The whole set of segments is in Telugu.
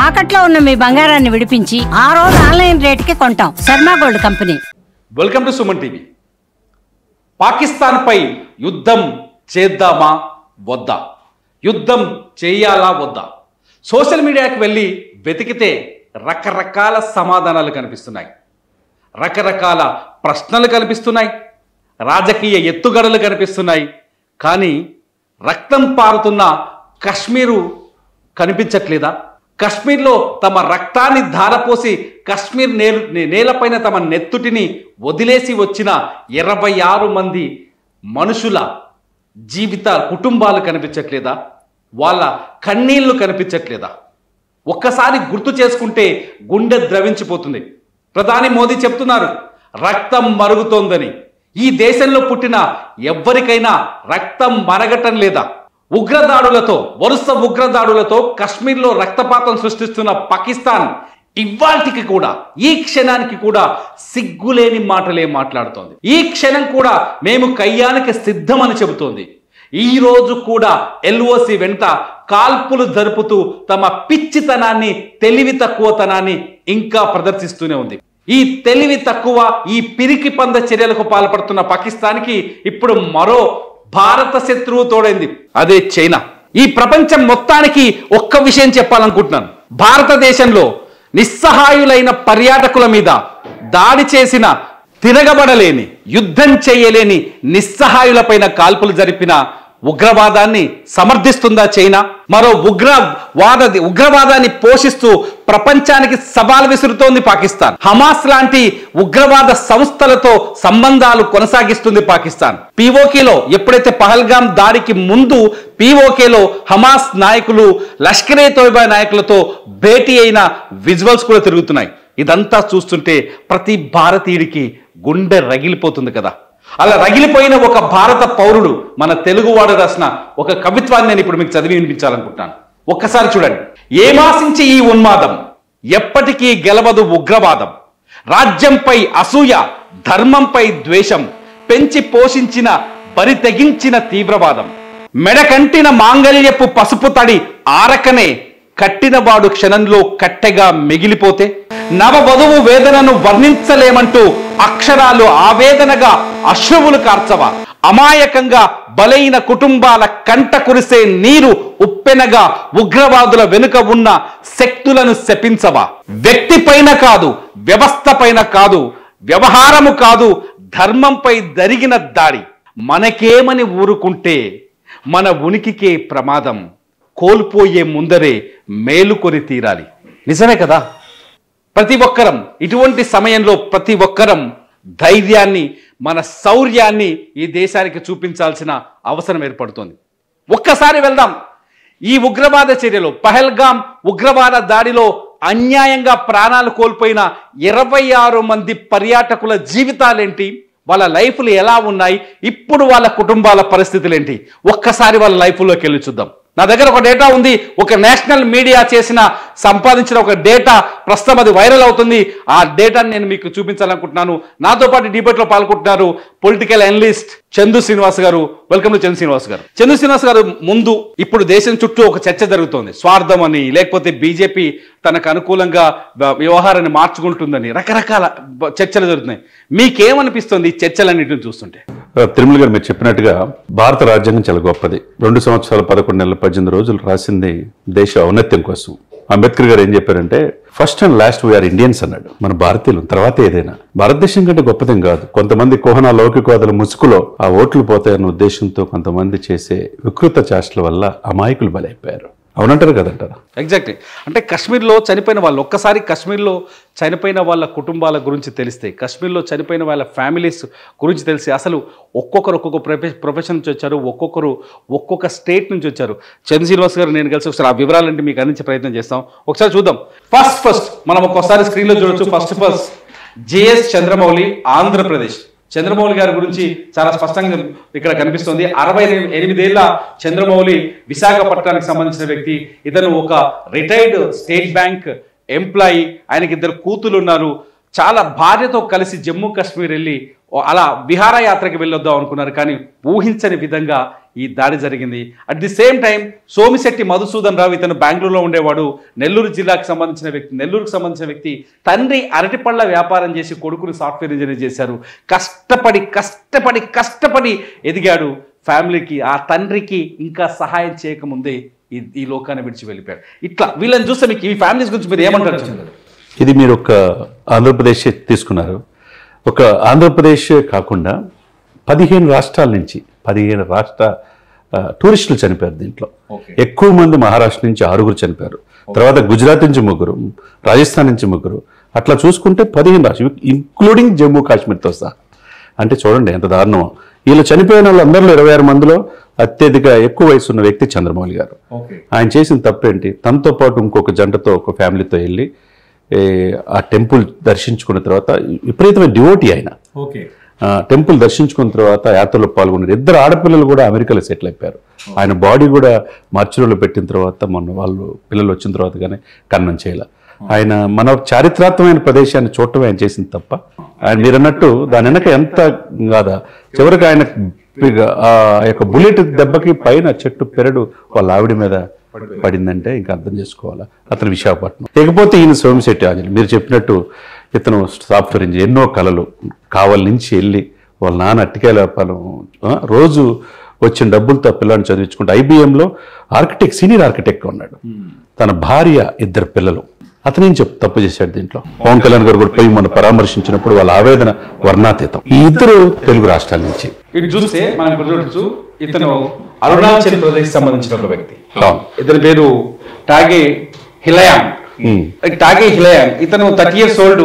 తాకట్లో ఉన్న మీ బంగారాన్ని విడిపించి ఆ రోజు ఆన్లైన్ రేటుకి కొంటాం. Sharma gold company. Welcome to Suman TV. Pakistan పై యుద్ధం చేద్దామా వద్దా, యుద్ధం చేయాలా వద్దా, సోషల్ మీడియాకి వెళ్ళి వెతికితే రకరకాల సమాధానాలు కనిపిస్తున్నాయి, రకరకాల ప్రశ్నలు కనిపిస్తున్నాయి, రాజకీయ ఎత్తుగడలు కనిపిస్తున్నాయి. కానీ రక్తం పారుతున్న కశ్మీరు కనిపించట్లేదా? కశ్మీర్లో తమ రక్తాన్ని ధారపోసి కశ్మీర్ నేలపైన తమ నెత్తుటిని వదిలేసి వచ్చిన 26 మంది మనుషుల జీవిత కుటుంబాలు కనిపించట్లేదా? వాళ్ళ కన్నీళ్లు కనిపించట్లేదా? ఒక్కసారి గుర్తు చేసుకుంటే గుండె ద్రవించిపోతుంది. ప్రధాని మోదీ చెప్తున్నారు రక్తం మరుగుతోందని. ఈ దేశంలో పుట్టిన ఎవ్వరికైనా రక్తం మరగటం లేదా? ఉగ్రదాడులతో, వరుస ఉగ్రదాడులతో కశ్మీర్లో రక్తపాతం సృష్టిస్తున్న పాకిస్తాన్ ఇవాల్టికి కూడా, ఈ క్షణానికి కూడా సిగ్గులేని మాటలే మాట్లాడుతోంది. ఈ క్షణం కూడా మేము కయ్యానికి సిద్ధమని చెబుతోంది. ఈ రోజు కూడా ఎల్ఓసి వెంట కాల్పులు జరుపుతూ తమ పిచ్చితనాన్ని, తెలివి తక్కువతనాన్ని ఇంకా ప్రదర్శిస్తూనే ఉంది. ఈ తెలివి తక్కువ, ఈ పిరికి పంద చర్యలకు పాల్పడుతున్న పాకిస్తాన్కి ఇప్పుడు మరో భారత శత్రువు తోడైంది, అదే చైనా. ఈ ప్రపంచం మొత్తానికి ఒక్క విషయం చెప్పాలనుకుంటున్నాను. భారతదేశంలో నిస్సహాయులైన పర్యాటకుల మీద దాడి చేసిన, తిరగబడలేని, యుద్ధం చేయలేని నిస్సహాయులపైన కాల్పులు జరిపిన ఉగ్రవాదాన్ని సమర్థిస్తుందా చైనా? మరో ఉగ్రవాదాన్ని పోషిస్తూ ప్రపంచానికి సవాల్ విసురుతోంది పాకిస్తాన్. హమాస్ లాంటి ఉగ్రవాద సంస్థలతో సంబంధాలు కొనసాగిస్తుంది పాకిస్తాన్. పీఓకేలో ఎప్పుడైతే పహల్గాం దాడికి ముందు పీఓకేలో హమాస్ నాయకులు, లష్కరే తోయిబా నాయకులతో భేటీ అయిన విజువల్స్ కూడా తిరుగుతున్నాయి. ఇదంతా చూస్తుంటే ప్రతి భారతీయుడికి గుండె రగిలిపోతుంది కదా. అలా రగిలిపోయిన ఒక భారత పౌరుడు, మన తెలుగువాడు రాసిన ఒక కవిత్వాన్ని నేను ఇప్పుడు మీకు చదివి వినిపించాలనుకుంటున్నాను. ఒక్కసారి చూడండి. ఏమాసించి ఈ ఉన్మాదం, ఎప్పటికీ గెలవదు ఉగ్రవాదం. రాజ్యంపై అసూయ, ధర్మంపై ద్వేషం, పెంచి పోషించిన బరి తెగించిన తీవ్రవాదం. మెడకంటిన మాంగళ్యపు పసుపు తడి ఆరకనే కట్టినవాడు క్షణంలో కట్టెగా మిగిలిపోతే, నవవధువు వేదనను వర్ణించలేమంటూ అక్షరాలు ఆవేదనగా అశ్రువులు కార్చవా? అమాయకంగా బలైన కుటుంబాల కంట కురిసే నీరు ఉప్పెనగా ఉగ్రవాదుల వెనుక ఉన్న శక్తులను శపించవా? వ్యక్తి పైన కాదు, వ్యవస్థ పైన కాదు, వ్యవహారము కాదు, ధర్మంపై జరిగిన దాడి. మనకేమని ఊరుకుంటే మన ఉనికికే ప్రమాదం. కోల్పోయే ముందరే మేలుకొని తీరాలి. నిజమే కదా? ప్రతి ఒక్కరం ఇటువంటి సమయంలో ప్రతి ఒక్కరం ధైర్యాన్ని, మన శౌర్యాన్ని ఈ దేశానికి చూపించాల్సిన అవసరం ఏర్పడుతోంది. ఒక్కసారి వెళ్దాం. ఈ ఉగ్రవాద చర్యలో, పహల్గాం ఉగ్రవాద దాడిలో అన్యాయంగా ప్రాణాలు కోల్పోయిన 26 మంది పర్యాటకుల జీవితాలేంటి, వాళ్ళ లైఫ్లు ఎలా ఉన్నాయి, ఇప్పుడు వాళ్ళ కుటుంబాల పరిస్థితులు ఏంటి, ఒక్కసారి వాళ్ళ లైఫ్లోకి వెళ్ళి చూద్దాం. నా దగ్గర ఒక డేటా ఉంది. ఒక నేషనల్ మీడియా సంపాదించిన ఒక డేటా ప్రస్తుతం అది వైరల్ అవుతుంది. ఆ డేటాని నేను మీకు చూపించాలనుకుంటున్నాను. నాతో పాటు డిబేట్లో పాల్గొంటున్నారు పొలిటికల్ అనలిస్ట్ చందు శ్రీనివాస్ గారు. వెల్కమ్ టు చందు శ్రీనివాస్ గారు. చందు శ్రీనివాస్ గారు, ముందు ఇప్పుడు దేశం చుట్టూ ఒక చర్చ జరుగుతోంది. స్వార్థం అని, లేకపోతే బీజేపీ తనకు అనుకూలంగా వ్యవహారాన్ని మార్చుకుంటుందని రకరకాల చర్చలు జరుగుతున్నాయి. మీకేమనిపిస్తుంది ఈ చర్చలన్నింటిని చూస్తుంటే? తిరుమల గారు మీరు చెప్పినట్టుగా భారత రాజ్యాంగం చాలా గొప్పది. 2 సంవత్సరాలు 11 నెలల 18 రోజులు రాసింది దేశ ఔన్నత్యం కోసం. అంబేద్కర్ గారు ఏం చెప్పారంటే, first and last we are Indians అన్నాడు. మన భారతీయులు తర్వాత ఏదైనా. భారతదేశం కంటే గొప్పదేం కాదు. కొంతమంది కోహన లౌకికవాదుల ముసుగులో ఆ ఓట్లు పోతాయన్న ఉద్దేశంతో కొంతమంది చేసే వికృత చేష్టల వల్ల అమాయకులు బలైపోయారు. అవునంటారు కదంటారా? ఎగ్జాక్ట్లీ. అంటే కశ్మీర్లో చనిపోయిన వాళ్ళు, ఒక్కసారి కశ్మీర్లో చనిపోయిన వాళ్ళ కుటుంబాల గురించి తెలిస్తే, కశ్మీర్లో చనిపోయిన వాళ్ళ ఫ్యామిలీస్ గురించి తెలిసి, అసలు ఒక్కొక్కరు ఒక్కొక్క ప్రొఫెషన్ నుంచి వచ్చారు, ఒక్కొక్కరు ఒక్కొక్క స్టేట్ నుంచి వచ్చారు. చంద్ర శ్రీనివాస్ గారు నేను కలిసి ఒకసారి ఆ వివరాలంటే మీకు అందించే ప్రయత్నం చేస్తాం. ఒకసారి చూద్దాం. ఫస్ట్ మనం ఒక్కొక్కసారి స్క్రీన్లో చూడొచ్చు. First JS Chandramouli, Andhra Pradesh. చంద్రమౌళి గారి గురించి చాలా స్పష్టంగా ఇక్కడ కనిపిస్తుంది. 68 ఏళ్ల చంద్రమౌళి విశాఖపట్నానికి సంబంధించిన వ్యక్తి. ఇతను ఒక రిటైర్డ్ స్టేట్ బ్యాంక్ ఎంప్లాయీ. ఆయనకి 2 కూతులు ఉన్నారు. చాలా భార్యతో కలిసి జమ్మూ కాశ్మీర్ వెళ్ళి అలా విహారయాత్రకి వెళ్ళొద్దాం అనుకున్నారు. కానీ ఊహించని విధంగా ఈ దాడి జరిగింది. At the same time Somishetti Madhusudan Rao ఇతను బెంగళూరులో ఉండేవాడు. నెల్లూరుకు సంబంధించిన వ్యక్తి తండ్రి అరటిపళ్ళ వ్యాపారం చేసి కొడుకుని సాఫ్ట్వేర్ ఇంజనీర్ చేశారు. కష్టపడి ఎదిగాడు. ఫ్యామిలీకి ఆ తండ్రికి ఇంకా సహాయం చేయకముందే ఈ లోకాన్ని విడిచి వెళ్ళిపోయాడు. ఇట్లా వీళ్ళని చూస్తే మీకు ఈ ఫ్యామిలీస్ గురించి మీరు ఏమంటారు? ఇది మీరు ఒక ఆంధ్రప్రదేశ్ తీసుకున్నారు. ఒక ఆంధ్రప్రదేశ్ కాకుండా 15 రాష్ట్రాల నుంచి 15 రాష్ట్ర టూరిస్టులు చనిపోయారు. దీంట్లో ఎక్కువ మంది మహారాష్ట్ర నుంచి 6 చనిపోయారు. తర్వాత గుజరాత్ నుంచి 3, రాజస్థాన్ నుంచి 3, అట్లా చూసుకుంటే 15 రాష్ట్రాలు ఇంక్లూడింగ్ జమ్మూ కాశ్మీర్తో సహా. అంటే చూడండి ఎంత దారుణమో. వీళ్ళు చనిపోయిన వాళ్ళందరిలో 26 మందిలో అత్యధిక ఎక్కువ వయసు ఉన్న వ్యక్తి చంద్రమౌళి గారు. ఆయన చేసిన తప్పేంటి? తనతో పాటు ఇంకొక జంటతో ఒక ఫ్యామిలీతో వెళ్ళి ఆ టెంపుల్ దర్శించుకున్న తర్వాత విపరీతమైన డివోటీ ఆయన. టెంపుల్ దర్శించుకున్న తర్వాత యాత్రలో పాల్గొన్నారు. 2 ఆడపిల్లలు కూడా అమెరికాలో సెటిల్ అయిపోయారు. ఆయన బాడీ కూడా మార్చిలో పెట్టిన తర్వాత మొన్న వాళ్ళు పిల్లలు వచ్చిన తర్వాత కానీ కన్నం చేయాల. ఆయన మన చారిత్రాత్మకమైన ప్రదేశాన్ని చూడటం ఆయన చేసింది తప్ప. ఆయన మీరు అన్నట్టు దాని వెనక ఎంత కాదా, చివరికి ఆయన ఆ యొక్క బుల్లెట్ దెబ్బకి పైన చెట్టు పెరడు వాళ్ళ ఆవిడ మీద పడిందంటే ఇంకా అర్థం చేసుకోవాలా. అతను విశాఖపట్నం. లేకపోతే ఈయన సోమిశెట్టి ఆంజనేయులు మీరు చెప్పినట్టు ఇతను సాఫ్ట్వేర్ ఇంజనీర్. ఎన్నో కళలు కావాల నుంచి వెళ్ళి వాళ్ళ నాన్న అట్టికాయల వ్యాపారం రోజు వచ్చిన డబ్బులతో పిల్లల్ని చదివించుకుంటే IBMలో సీనియర్ ఆర్కిటెక్ట్ ఉన్నాడు. తన భార్య 2 పిల్లలు. అతనేం తప్పు చేశాడు దీంట్లో? పవన్ కళ్యాణ్ గారు కూడా పోయి మనం పరామర్శించినప్పుడు వాళ్ళ ఆవేదన వర్ణాతీతం. ఈ 2 తెలుగు రాష్ట్రాల నుంచి ఇటు చూస్తే మనం చూడొచ్చు. ఇతను అరుణాచల్ ప్రదేశ్ సంబంధించిన ఒక వ్యక్తి. ఇతని పేరు టాగే హిలయాంగ్. ఇతను 30 years old.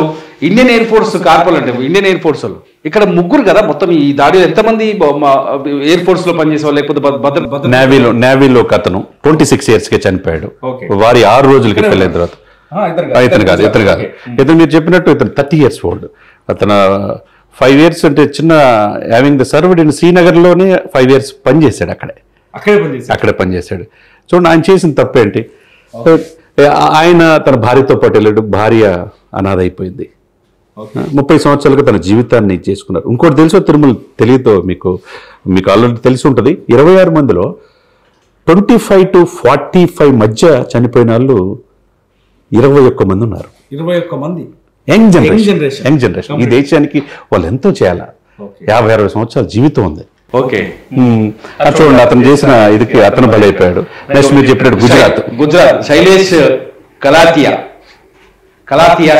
Indian air force corporate అంటే ఇండియన్ ఎయిర్ ఫోర్స్ వాళ్ళు ఇక్కడ 3 కదా మొత్తం ఈ దాడిలో. ఎంతమంది ఎయిర్ ఫోర్స్ లో పనిచేసే వాళ్ళు లేకపోతే నేవీలో ఒక అతను 26 years కే చనిపోయాడు. వారి 6 రోజులకి వెళ్ళిన తర్వాత ఇతను కాదు. ఇతను మీరు చెప్పినట్టు ఇతను 30 years old. అతను 5 years అంటే చిన్న హ్యావింగ్ ద సర్వ్డ్ ఇన్ శ్రీనగర్లోనే 5 years పనిచేశాడు. అక్కడే పనిచేశాడు. చూడండి ఆయన చేసిన తప్పేంటి? ఆయన తన భార్యతో పాటు వెళ్ళాడు. భార్య అనాథ అయిపోయింది. 30 సంవత్సరాలుగా తన జీవితాన్ని చేసుకున్నారు. ఇంకోటి తెలుసో తిరుమల తెలియతో మీకు ఆల్రెడీ తెలిసి ఉంటుంది. 26 మందిలో 25 to 45 మధ్య చనిపోయిన వాళ్ళు 21 మంది ఉన్నారు. 21 మంది యంగ్ జనరేషన్. ఈ దేశానికి వాళ్ళు ఎంతో చేయాలా. 50-60 సంవత్సరాల జీవితం ఉంది. చూడండి అతను చేసిన ఇదికి అతను బలైపోయాడు. నెక్స్ట్ మీరు చెప్పినట్టు గుజరాత్ శైలేష్ కలాతియా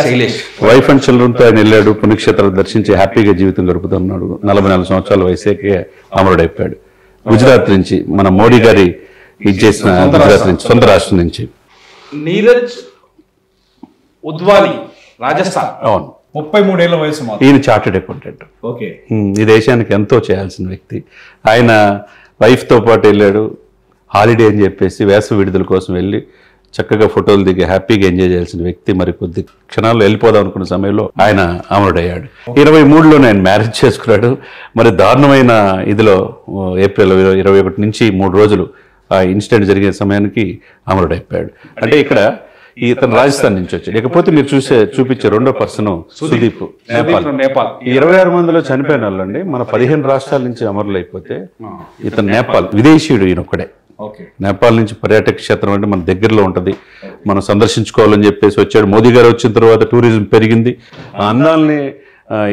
శైలేష్ వైఫ్ అండ్ చిల్డ్రన్తో ఆయన వెళ్ళాడు. పుణ్యక్షేత్రాలు దర్శించి హ్యాపీగా జీవితం గడుపుతున్నాడు. 44 సంవత్సరాల వయసేకే అమరుడైపోయాడు. గుజరాత్ నుంచి మన మోడీ గారి ఇది చేసిన గుజరాత్ నుంచి సొంత రాష్ట్రం నుంచి. నీరజ్ ఉద్వాని రాజస్థాన్. అవును, 33 ఏళ్ల వయసు. ఈయన చార్టెడ్ అకౌంటెంట్. ఈ దేశానికి ఎంతో చేయాల్సిన వ్యక్తి. ఆయన వైఫ్తో పాటు వెళ్ళాడు. హాలిడే అని చెప్పేసి వేసవి విడుదల కోసం వెళ్ళి చక్కగా ఫోటోలు దిగి హ్యాపీగా ఎంజాయ్ చేయాల్సిన వ్యక్తి మరి కొద్ది క్షణాల్లో వెళ్ళిపోదాం అనుకున్న సమయంలో ఆయన అమరుడయ్యాడు. 23లోనే ఆయన మ్యారేజ్ చేసుకున్నాడు. మరి దారుణమైన ఇదిలో ఏప్రిల్ 21 నుంచి 3 రోజులు ఆ ఇన్సిడెంట్ జరిగే సమయానికి అమరుడైపోయాడు. అంటే ఇక్కడ ఇతను రాజస్థాన్ నుంచి వచ్చాడు. లేకపోతే మీరు చూపించే 2వ పర్సన్ సుదీప్ నేపాల్. 26 మందిలో చనిపోయిన వాళ్ళండి మన 15 రాష్ట్రాల నుంచి అమరులైపోతే ఇతను నేపాల్ విదేశీయుడు. ఈయన ఒక్కడే. నేపాల్ నుంచి పర్యాటక క్షేత్రం అంటే మన దగ్గరలో ఉంటుంది, మనం సందర్శించుకోవాలని చెప్పేసి వచ్చాడు. మోదీ గారు వచ్చిన తర్వాత టూరిజం పెరిగింది. ఆ అందాలని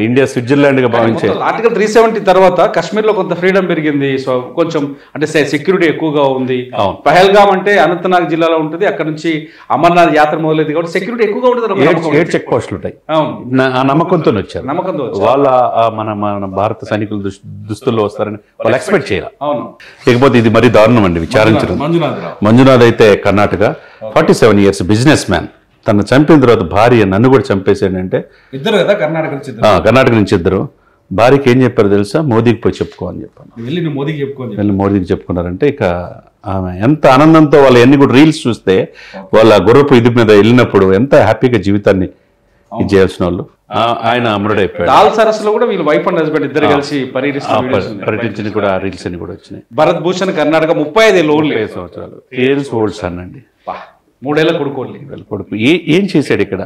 ఇండియా స్విట్జర్లాండ్ గా భావించే ఆర్టికల్ 370 తర్వాత కాశ్మీర్ లో కొంత ఫ్రీడమ్ పెరిగింది. సో కొంచెం అంటే సెక్యూరిటీ ఎక్కువగా ఉంది. పహల్గామ్ అంటే అనంతనాగ్ జిల్లాలో ఉంటుంది. అక్కడ నుంచి అమర్నాథ్ యాత్ర మొదలైంది కాబట్టి సెక్యూరిటీ ఎక్కువగా ఉంటుంది. 7 చెక్ పోస్టులు ఉంటాయి. ఆ నమ్మకంతో వచ్చారు. వాళ్ళ మన భారత సైనికులు దుస్తుల్లో వస్తారని వాళ్ళు ఎక్స్పెక్ట్ చేయాలి. లేకపోతే ఇది మరీ దారుణం అండి విచారించడం. మంజునాథ్ అయితే కర్ణాటక 47 years బిజినెస్ మ్యాన్. తను చంపిన తర్వాత భార్య నన్ను కూడా చంపేశాడంటే కర్ణాటక నుంచి 2. భార్యకి ఏం చెప్పారు తెలుసా? మోదీకి పోయి చెప్పుకోని చెప్పాను. వెళ్ళి మోదీకి చెప్పుకున్నారంటే ఇక ఆమె ఎంత ఆనందంతో వాళ్ళ ఎన్ని కూడా రీల్స్ చూస్తే వాళ్ళ గుర్రపు ఇది మీద వెళ్ళినప్పుడు ఎంత హ్యాపీగా జీవితాన్ని ఇది చేయాల్సిన వాళ్ళు. ఆయన అమరుడైపోయాడు. దాల్ సరస్సులో కూడా వీళ్ళు వైఫ్ అండ్ హస్బెండ్ ఇద్దరు కలిసి పర్యటించిన కూడా రీల్స్ అని కూడా వచ్చినాయి. భరత్ భూషణ్ కర్ణాటక 35 సంవత్సరాలు. 7 years old సన్ అండి. 3 ఏళ్ల కొడుకు. ఏం చేశాడు ఇక్కడ?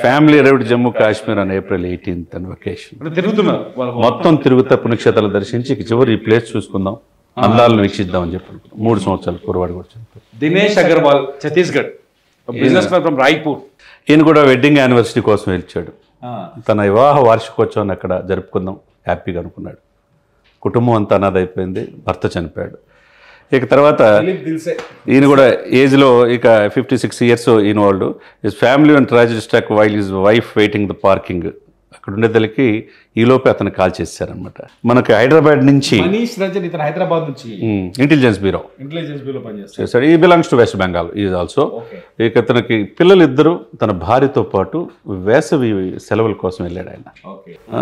Family arrived Jammu Kashmir on April 18th అని వెకేషన్. తిరుగుతున్నారు మొత్తం తిరుగుతా పుణ్యక్షేత్రాలు దర్శించి చివరి ఈ ప్లేస్ చూసుకుందాం అందాలను వీక్షిద్దామని చెప్పి 3 సంవత్సరాలు కురవాడు కూడా చనిపోయాడు. Dinesh Agarwal Chhattisgarh business man from Raipur. ఈయన కూడా వెడ్డింగ్ యానివర్సరీ కోసం వెళ్ళాడు. తన వివాహ వార్షికోత్సవాన్ని అక్కడ జరుపుకుందాం హ్యాపీగా అనుకున్నాడు. కుటుంబం అంతా అనాథ అయిపోయింది, భర్త చనిపోయాడు. ఇక తర్వాత ఈయన కూడా ఏజ్లో ఇక 56 years ఈయన వాళ్ళు his family and tragedy struck while his wife waiting the parking. అక్కడ ఉండేదలికి ఈలోపే అతను కాల్ చేశారనమాట. మనకి హైదరాబాద్ నుంచి మనీష్ రంజన్ ఇతను హైదరాబాద్ నుంచి ఇంటెలిజెన్స్ బ్యూరో పనిచేస్తాడు. చేశాడు. ఈ belongs to west Bengal is also. ఇక అతనికి పిల్లలిద్దరూ తన భార్యతో పాటు వేసవి సెలవుల కోసం వెళ్ళాడు ఆయన.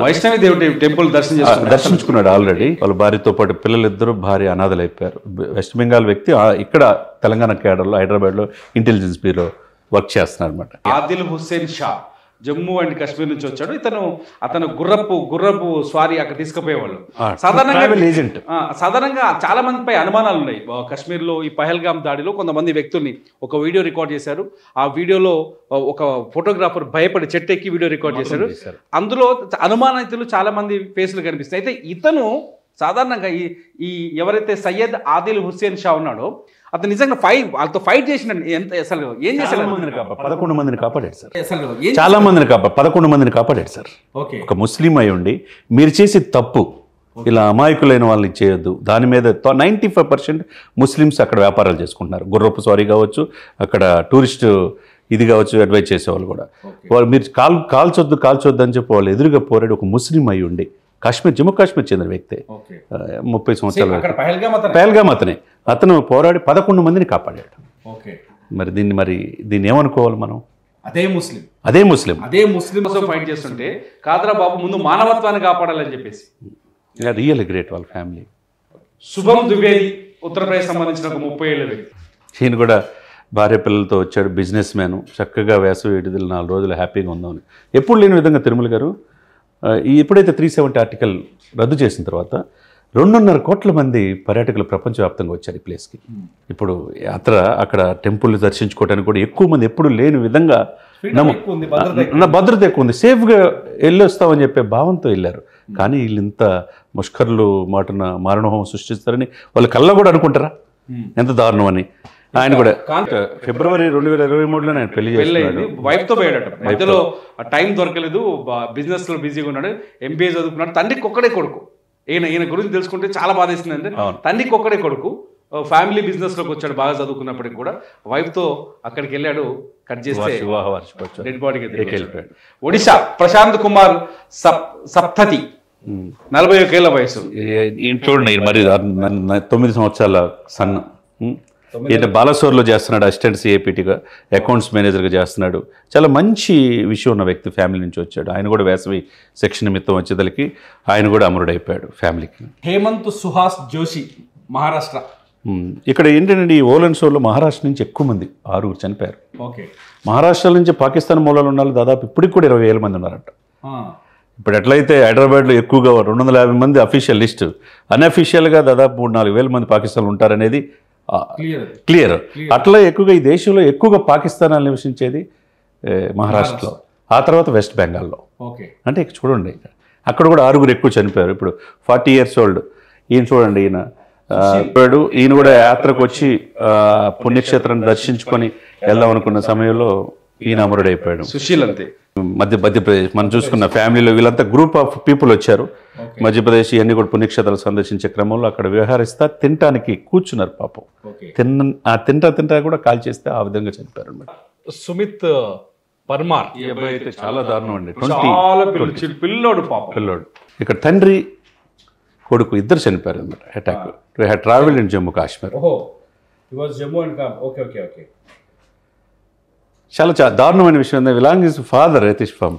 వైష్ణవి దేవి టెంపుల్ దర్శించుకున్నాడు ఆల్రెడీ. వాళ్ళ భార్యతో పాటు పిల్లలిద్దరూ భార్య అనాథలైపోయారు. వెస్ట్ బెంగాల్ వ్యక్తి ఇక్కడ తెలంగాణ కేడర్లో హైదరాబాద్లో ఇంటెలిజెన్స్ బ్యూరో వర్క్ చేస్తున్నారు అనమాట. ఆదిల్ హుస్సేన్ షా జమ్మూ అండ్ కాశ్మీర్ నుంచి వచ్చాడు. అతను గుర్రపు స్వారీ అక్కడ తీసుకుపోయేవాళ్ళు. సాధారణంగా చాలా మందిపై అనుమానాలు ఉన్నాయి. కాశ్మీర్లో ఈ పహల్గామ్ దాడిలో కొంతమంది వ్యక్తుల్ని ఒక వీడియో రికార్డ్ చేశారు. ఆ వీడియోలో ఒక ఫోటోగ్రాఫర్ భయపడి చెట్టు ఎక్కి వీడియో రికార్డ్ చేశారు. అందులో అనుమానితులు చాలా మంది ఫేసులు కనిపిస్తాయి. అయితే ఇతను సాధారణంగా ఈ ఎవరైతే సయ్యద్ ఆదిల్ హుస్సేన్ షా ఉన్నాడో అతను నిజంగా వాళ్ళతో ఫైట్ చేసిన అసలు ఏం చేశారు? 11 మందిని కాపాడాడు సార్. చాలా మందిని 11 మందిని కాపాడాడు సార్. ఒక ముస్లిం అయి ఉండి మీరు చేసే తప్పు, ఇలా అమాయకులైన వాళ్ళని చేయొద్దు. దాని మీద 95% ముస్లిమ్స్ అక్కడ వ్యాపారాలు చేసుకుంటున్నారు. గుర్రపు స్వారీ కావచ్చు, అక్కడ టూరిస్ట్ ఇది కావచ్చు, అడ్వైజ్ చేసేవాళ్ళు కూడా. వాళ్ళు మీరు కాల్చొద్దు అని చెప్పి వాళ్ళు ఎదురుగా పోరాడు ఒక ముస్లిం అయి ఉండి జమ్మూ కాశ్మీర్ చెందిన వ్యక్తి 30 సంవత్సరాలు పహల్గామ్ అతను పోరాడి 11 మందిని కాపాడాడు. మరి దీన్ని ఏమనుకోవాలి మనం? అదే ముస్లిం ఫైట్ చేస్తుంటే కాదరా బాబు ముందు మానవత్వాన్ని కాపాడాలని చెప్పేసి రియల్ గ్రేట్ వాళ్ళ ఫ్యామిలీ. శుభం ద్వివేది ఉత్తరప్రదేశ్ సంబంధించిన ఒక 30 ఏళ్ల వ్యక్తి. ఈయన కూడా భార్య పిల్లలతో వచ్చాడు. బిజినెస్ మ్యాన్, చక్కగా వేసవి విడుదల 4 రోజులు హ్యాపీగా ఉందామని. ఎప్పుడు లేని విధంగా తిరుమల గారు ఎప్పుడైతే 370 ఆర్టికల్ రద్దు చేసిన తర్వాత 2.5 కోట్ల మంది పర్యాటకులు ప్రపంచవ్యాప్తంగా వచ్చారు ఈ ప్లేస్కి. ఇప్పుడు యాత్ర అక్కడ టెంపుల్ దర్శించుకోవడానికి కూడా ఎక్కువ మంది ఎప్పుడు లేని విధంగా భద్రత ఎక్కువ ఉంది, సేఫ్గా వెళ్ళొస్తామని చెప్పే భావంతో వెళ్ళారు. కానీ వీళ్ళు ఇంత ముష్కర్లు మారణహోమం సృష్టిస్తారని వాళ్ళు కళ్ళ కూడా అనుకుంటారా? ఎంత దారుణం అని. ఆయన కూడా ఫిబ్రవరి 2023లో ఆయన పెళ్లి వైఫ్ తో పోయాడట. మధ్యలో టైం దొరకలేదు, బిజినెస్ లో బిజీగా ఉన్నాడు. MBA చదువుకున్నాడు. తండ్రికి ఒక్కడే కొడుకు. ఈయన గురించి తెలుసుకుంటే చాలా బాధేస్తుంది. అంటే తండ్రికి ఒక్కడే కొడుకు, ఫ్యామిలీ బిజినెస్ లోకి వచ్చాడు. బాగా చదువుకున్నప్పటికి కూడా వైఫ్ తో అక్కడికి వెళ్ళాడు. కట్ చేస్తే డెడ్ బాడీకి వెళ్ళిపోయాడు. ఒడిశా ప్రశాంత్ కుమార్ సప్తతి 41 ఏళ్ల వయసు. చూడండి మరి 9 సంవత్సరాల సన్న. ఈయన బాలసోర్లో చేస్తున్నాడు, అసిస్టెంట్ CAPTగా, అకౌంట్స్ మేనేజర్గా చేస్తున్నాడు. చాలా మంచి విషయం ఉన్న వ్యక్తి, ఫ్యామిలీ నుంచి వచ్చాడు. ఆయన కూడా వేసవి సెక్షన్ నిమిత్తం వచ్చేదలికి ఆయన కూడా అమరుడైపోయాడు ఫ్యామిలీకి. హేమంత్ సుహాస్ జోషి మహారాష్ట్ర. ఇక్కడ ఏంటంటే ఈ ఓలన్ షోలో మహారాష్ట్ర నుంచి ఎక్కువ మంది 6 చనిపోయారు. మహారాష్ట్ర నుంచి పాకిస్తాన్ మూలాలు ఉన్న దాదాపు ఇప్పటికి కూడా 20,000 మంది ఉన్నారంట. ఇప్పుడు ఎట్లయితే హైదరాబాద్లో ఎక్కువగా 250 మంది అఫీషియల్ లిస్టు, అన్అఫీషియల్గా దాదాపు 3-4 వేల మంది పాకిస్తాన్లు ఉంటారనేది క్లియర్. అట్లా ఎక్కువగా ఈ దేశంలో ఎక్కువగా పాకిస్తాన్ నివసించేది మహారాష్ట్రలో, ఆ తర్వాత వెస్ట్ బెంగాల్లో. అంటే చూడండి అక్కడ కూడా 6 ఎక్కువ చనిపోయారు. ఇప్పుడు 40 years old ఈయన చూడండి, ఈయన కూడా యాత్రకు వచ్చి పుణ్యక్షేత్రాన్ని దర్శించుకొని వెళ్దాం అనుకున్న సమయంలో ఈయన అమరుడైపోయాడు. సుశీల్ అంతే. మధ్యప్రదేశ్ మనం చూసుకున్న ఫ్యామిలీలో వీళ్ళంతా గ్రూప్ ఆఫ్ పీపుల్ వచ్చారు. మధ్యప్రదేశ్ ఇవన్నీ కూడా పుణ్యక్షేత్రాలు సందర్శించే క్రమంలో అక్కడ విహారిస్తా తినటానికి కూర్చున్నారు. పాపం తింటా కూడా కాల్ చేస్తే ఆ విధంగా చనిపోయారు అనమాట. సుమిత్ పర్మార్ అయితే చాలా దారుణం అండి. పిల్లోడు. ఇక్కడ తండ్రి కొడుకు ఇద్దరు చనిపోయారు అనమాట attack. We had travelled in Jammu Kashmir. చాలా దారుణమైన విషయం. Belong his father Yatish from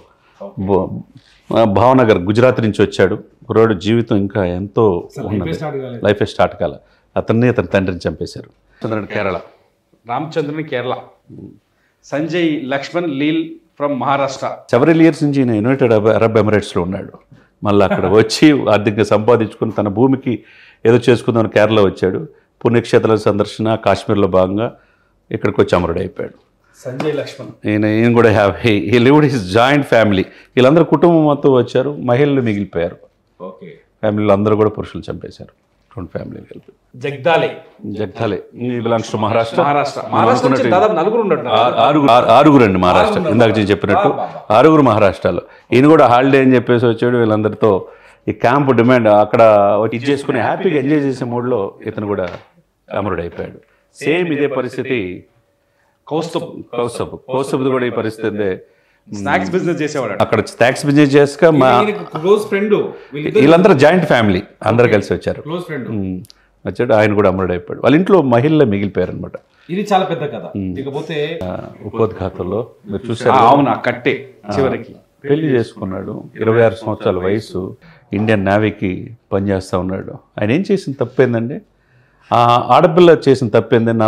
Bhavnagar, Gujarat నుంచి వచ్చాడు. కుర్రాడు జీవితం ఇంకా ఎంతో ఉన్నది, లైఫ్ స్టార్ట్ కాల. అతన్ని తండ్రిని చంపేశారు. Kerala Ramachandran Kerala. Sanjay Laxman లీల్ from Maharashtra. Several years నుంచి ఈయన యునైటెడ్ అరబ్ ఎమిరేట్స్లో ఉన్నాడు. మళ్ళీ అక్కడ వచ్చి ఆర్థికంగా సంపాదించుకుని తన భూమికి ఏదో చేసుకుందామని కేరళ వచ్చాడు. పుణ్యక్షేత్రాల సందర్శన కాశ్మీర్లో భాగంగా ఇక్కడికి వచ్చి అమరుడైపోయాడు. సంజయ్ లక్ష్మణ్ ఈయన కూడా he lived his joint family. వీళ్ళందరూ కుటుంబం మొత్తం వచ్చారు, మహిళలు మిగిలిపోయారు. ఫ్యామిలీలో అందరూ కూడా పురుషులు చంపేశారు. 2 ఫ్యామిలీ కలిపి. Jagdale Jagdale belongs to Maharashtra. మహారాష్ట్ర నుంచి దాదాపు 9 ఉన్నట్టు. ఆరుగురు అండి మహారాష్ట్ర. ఇందాక నేను చెప్పినట్టు 6 మహారాష్ట్రలో. ఈయన కూడా హాలిడే అని చెప్పేసి వచ్చాడు. వీళ్ళందరితో ఈ క్యాంప్ డిమాండ్ అక్కడ ఇది చేసుకుని హ్యాపీగా ఎంజాయ్ చేసే మూడ్లో ఇతను కూడా అమరుడు అయిపోయాడు. సేమ్ ఇదే పరిస్థితి కౌస్తబ్ది కూడా ఈ పరిస్థితి. స్నాక్స్ బిజినెస్ చేసేవాడు అక్కడ స్నాక్స్ బిజినెస్ చేసాక మా క్లోజ్ ఫ్రెండ్, వీళ్ళందరూ జాయింట్ ఫ్యామిలీ, అందరు కలిసి వచ్చారు. క్లోజ్ ఫ్రెండ్ వచ్చాడు. ఆయన కూడా అమరుడు అయిపోయాడు. వాళ్ళ ఇంట్లో మహిళలు మిగిలిపోయారు అనమాట. ఇది చాలా పెద్ద కథ. ఇకపోతే ఉపోద్ఘాతంలో మీరు చూసారు. అవును, కట్టే చివరికి పెళ్లి చేసుకున్నాడు. 26 సంవత్సరాల వయసు. ఇండియన్ నేవీకి పనిచేస్తూ ఉన్నాడు. ఆయన ఏం చేసిన తప్పేందండి? ఆ ఆడపిల్ల చేసిన తప్పేందని నా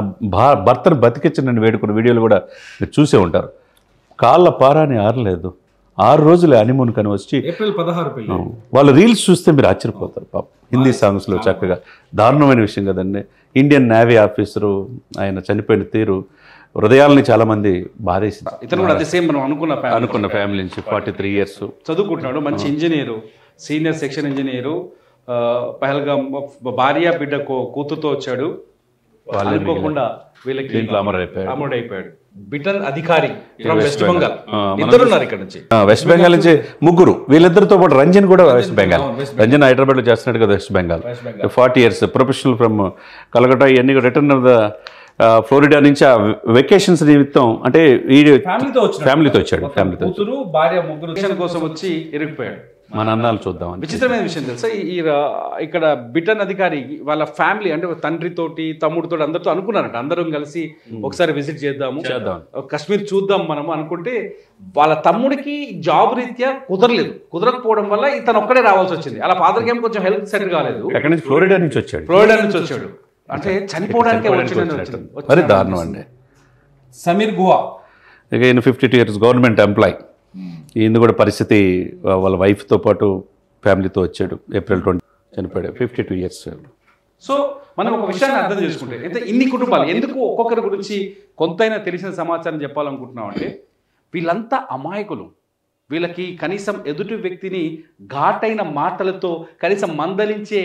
భర్తను బతికించనని వేడుకున్న వీడియోలు కూడా మీరు చూసే ఉంటారు. కాళ్ళ పారాని ఆరలేదు. 6 రోజులు హనీమూన్ కని వచ్చి ఏప్రిల్ 16 పెళ్లి. వాళ్ళ రీల్స్ చూస్తే మీరు ఆశ్చర్యపోతారు. పాపం హిందీ సాంగ్స్లో చక్కగా. దారుణమైన విషయం కదండి. ఇండియన్ నేవీ ఆఫీసరు ఆయన చనిపోయిన తీరు హృదయాలని చాలామంది బాధేసింది. ఇతను కూడా అదే సేమ్ మనం అనుకున్న ఫ్యామిలీ నుంచి 43 ఇయర్స్ చదువుకుంటున్నాడు. మంచి engineer, senior section engineer. Pahalgam భార్య బిడ్డ కూతురుతో వచ్చాడు. అనుకోకుండా వీళ్ళకి అమరుడైపోయాడు. బిటన్ అధికారి ఫ్రమ్ వెస్ట్ బెంగాల్. ఇద్దరు ఉన్నారు ఇక్కడ నుంచి. వెస్ట్ బెంగాల్ నుంచి 3. వీళ్ళిద్దరితో పాటు రంజన్ కూడా వెస్ట్ బెంగాల్. రంజన్ హైదరాబాద్లో చేస్తున్నాడు కదా west Bengal. 40 years professional from Calcutta. ఇవన్నీ రిటర్న్ ఆఫ్ ద ఫ్లోరిడా నుంచి ఆ వెకేషన్స్ నిమిత్తం అంటే ఫ్యామిలీతో వచ్చాడు. కూతురు భార్య ముగ్గురు కోసం వచ్చి ఇరిగిపోయాడు. మన అందాలు చూద్దామని. విచిత్రమైన విషయం తెలుసా, ఇక్కడ బిటన్ అధికారి వాళ్ళ ఫ్యామిలీ అంటే తండ్రితోటి తమ్ముడితో అందరితో అనుకున్నారంట, అందరం కలిసి ఒకసారి విజిట్ చేద్దాము, కాశ్మీర్ చూద్దాం మనము అనుకుంటే వాళ్ళ తమ్ముడికి జాబ్ రీత్యా కుదరకపోవడం వల్ల ఇతను ఒక్కడే రావాల్సి వచ్చింది. అలా ఫాదర్కి ఏం కొంచెం హెల్త్ సెట్ కాలేదు. ఎక్కడి నుంచి? ఫ్లోరిడా నుంచి వచ్చాడు. అంటే చనిపోవడానికి మరి దారుణం అండి. సమీర్ గుహా ఇక ఈయన 52 ఇయర్స్ గవర్నమెంట్ ఎంప్లాయ్. ఈయన కూడా పరిస్థితి వాళ్ళ వైఫ్తో పాటు ఫ్యామిలీతో వచ్చాడు. ఏప్రిల్ 20 చనిపోయాడు. 52 ఇయర్స్. సో మనం ఒక విషయాన్ని అర్థం చేసుకుంటే అయితే ఇన్ని కుటుంబాలు ఎందుకు ఒక్కొక్కరి గురించి కొంతైనా తెలిసిన సమాచారం చెప్పాలనుకుంటున్నాం అంటే వీళ్ళంతా అమాయకులు. వీళ్ళకి కనీసం ఎదుటి వ్యక్తిని ఘాటైన మాటలతో కనీసం మందలించే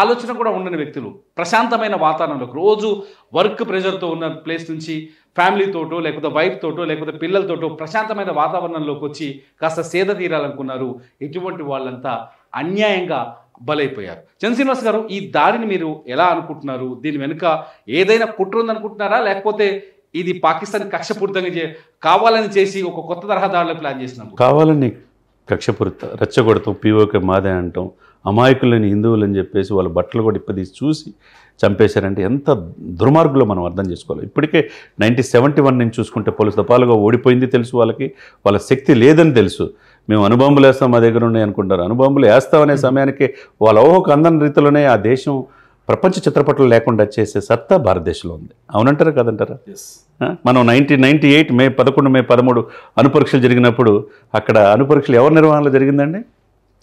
ఆలోచన కూడా ఉండని వ్యక్తులు. ప్రశాంతమైన వాతావరణంలో రోజు వర్క్ ప్రెషర్తో ఉన్న ప్లేస్ నుంచి ఫ్యామిలీతోటో లేకపోతే వైఫ్ తోటో లేకపోతే పిల్లలతోటో ప్రశాంతమైన వాతావరణంలోకి వచ్చి కాస్త సేద తీరాలనుకున్నారు. ఇటువంటి వాళ్ళంతా అన్యాయంగా బలైపోయారు. చంద్రశ్రీనివాస్ గారు, ఈ దాడిని మీరు ఎలా అనుకుంటున్నారు? దీని వెనుక ఏదైనా కుట్ర ఉందనుకుంటున్నారా, లేకపోతే ఇది పాకిస్తాన్ కక్షపూరితంగా కావాలని చేసి ఒక కొత్త తరహా దాడులు ప్లాన్ చేసినాం? కావాలని కక్షపూరిత రెచ్చగొడతాం, పీఓకే మాదే అంటాం, అమాయకులని హిందువులని చెప్పేసి వాళ్ళ బట్టలు కూడా ఇప్పదీసి చూసి చంపేశారంటే ఎంత దుర్మార్గులో మనం అర్థం చేసుకోవాలి. ఇప్పటికే 1971 నుంచి చూసుకుంటే పలు దఫాలుగా ఓడిపోయింది తెలుసు వాళ్ళకి, వాళ్ళ శక్తి లేదని తెలుసు. మేము అణుబాంబులు వేస్తాం మా దగ్గర ఉన్నాయి అనుకుంటారు. అణుబాంబులు వేస్తామనే సమయానికి వాళ్ళ ఊహకు అందని రీతిలోనే ఆ దేశం ప్రపంచ చిత్రపటాలు లేకుండా చేసే సత్తా భారతదేశంలో ఉంది. అవునంటారా కాదంటారా? మనం 1998 మే 11 మే 13 అణుపరీక్షలు జరిగినప్పుడు అక్కడ అణుపరీక్షలు ఎవరి నిర్వహణలో జరిగిందండి?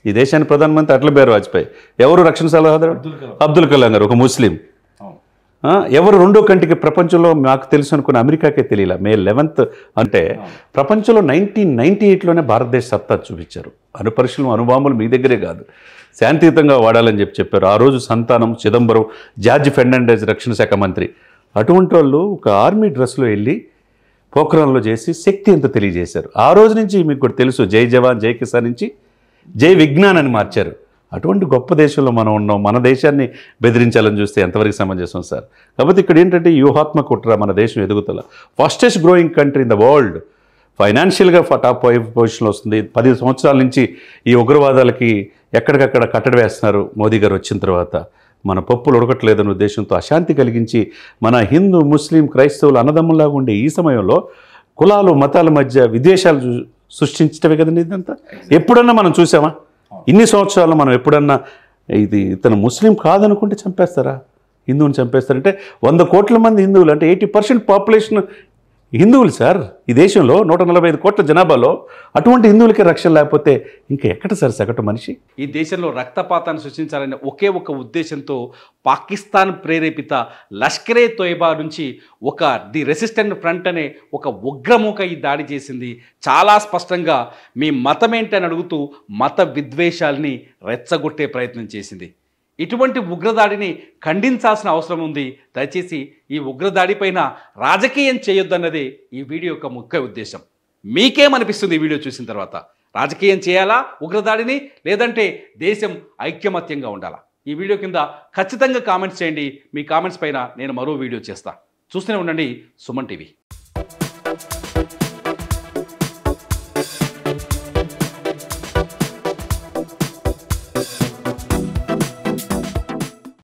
ఈ దేశానికి ప్రధానమంత్రి అటల్ బిహారీ వాజ్పేయి. ఎవరు రక్షణ సలహాదారు? అబ్దుల్ కలాం గారు, ఒక ముస్లిం. ఎవరు రెండో కంటికి ప్రపంచంలో మాకు తెలుసు అనుకున్న అమెరికాకే తెలియలే. మే 11 అంటే ప్రపంచంలో 1998లోనే భారతదేశ సత్తా చూపించారు. అణుపరీక్షలు అణుబాంబులు మీ దగ్గరే కాదు, శాంతియుతంగా వాడాలని చెప్పారు. ఆ రోజు సంతానం, చిదంబరం, జార్జ్ ఫెర్నాండెజ్ రక్షణ శాఖ మంత్రి, అటువంటి వాళ్ళు ఒక ఆర్మీ డ్రెస్లో వెళ్ళి పోఖ్రాన్లో చేసి శక్తి ఎంత తెలియజేశారు. ఆ రోజు నుంచి మీకు కూడా తెలుసు, జై జవాన్ జై కిసాన్ నుంచి జై విజ్ఞాన్ అని మార్చారు. అటువంటి గొప్ప దేశంలో మనం ఉన్నాం. మన దేశాన్ని బెదిరించాలని చూస్తే ఎంతవరకు సమంజసం సార్? కాబట్టి ఇక్కడ ఏంటంటే వ్యూహాత్మక కుట్ర, మన దేశం ఎదుగుదల, fastest growing country in the world, ఫైనాన్షియల్గా టాప్ పొజిషన్లో వస్తుంది. 10 సంవత్సరాల నుంచి ఈ ఉగ్రవాదాలకి ఎక్కడికక్కడ కట్టడి వేస్తున్నారు. మోదీ గారు వచ్చిన తర్వాత మన పప్పులు ఉడకట్లేదన్న ఉద్దేశంతో అశాంతి కలిగించి మన హిందూ ముస్లిం క్రైస్తవులు అన్నదమ్ములాగా ఉండే ఈ సమయంలో కులాలు మతాల మధ్య విద్వేషాలు సృష్టించటమే కదండి ఇదంతా. ఎప్పుడన్నా మనం చూసామా? ఇన్ని సంవత్సరాలు మనం ఎప్పుడన్నా ఇతను ముస్లిం కాదనుకుంటే చంపేస్తారా? హిందువుని చంపేస్తారంటే 100 కోట్ల మంది హిందువులు అంటే 80% పాపులేషన్ హిందువులు సార్. ఈ దేశంలో 145 కోట్ల జనాభాలో అటువంటి హిందువులకి రక్షణ లేకపోతే ఇంకా ఎక్కడ సార్ సగటు మనిషి? ఈ దేశంలో రక్తపాతాన్ని సృష్టించాలనే ఒకే ఒక ఉద్దేశంతో పాకిస్తాన్ ప్రేరేపిత లష్కరే తోయిబా నుంచి ది రెసిస్టెంట్ ఫ్రంట్ అనే ఒక ఉగ్రమూక ఈ దాడి చేసింది. చాలా స్పష్టంగా మీ మతం ఏంటని అడుగుతూ మత విద్వేషాల్ని రెచ్చగొట్టే ప్రయత్నం చేసింది. ఇటువంటి ఉగ్రదాడిని ఖండించాల్సిన అవసరం ఉంది. దయచేసి ఈ ఉగ్రదాడి పైన రాజకీయం చేయొద్దన్నదే ఈ వీడియో యొక్క ముఖ్య ఉద్దేశం. మీకేమనిపిస్తుంది ఈ వీడియో చూసిన తర్వాత? రాజకీయం చేయాలా ఉగ్రదాడిని, లేదంటే దేశం ఐక్యమత్యంగా ఉండాలా? ఈ వీడియో కింద ఖచ్చితంగా కామెంట్స్ చేయండి. మీ కామెంట్స్ పైన నేను మరో వీడియో చేస్తా. చూస్తూనే ఉండండి సుమన్ టీవీ.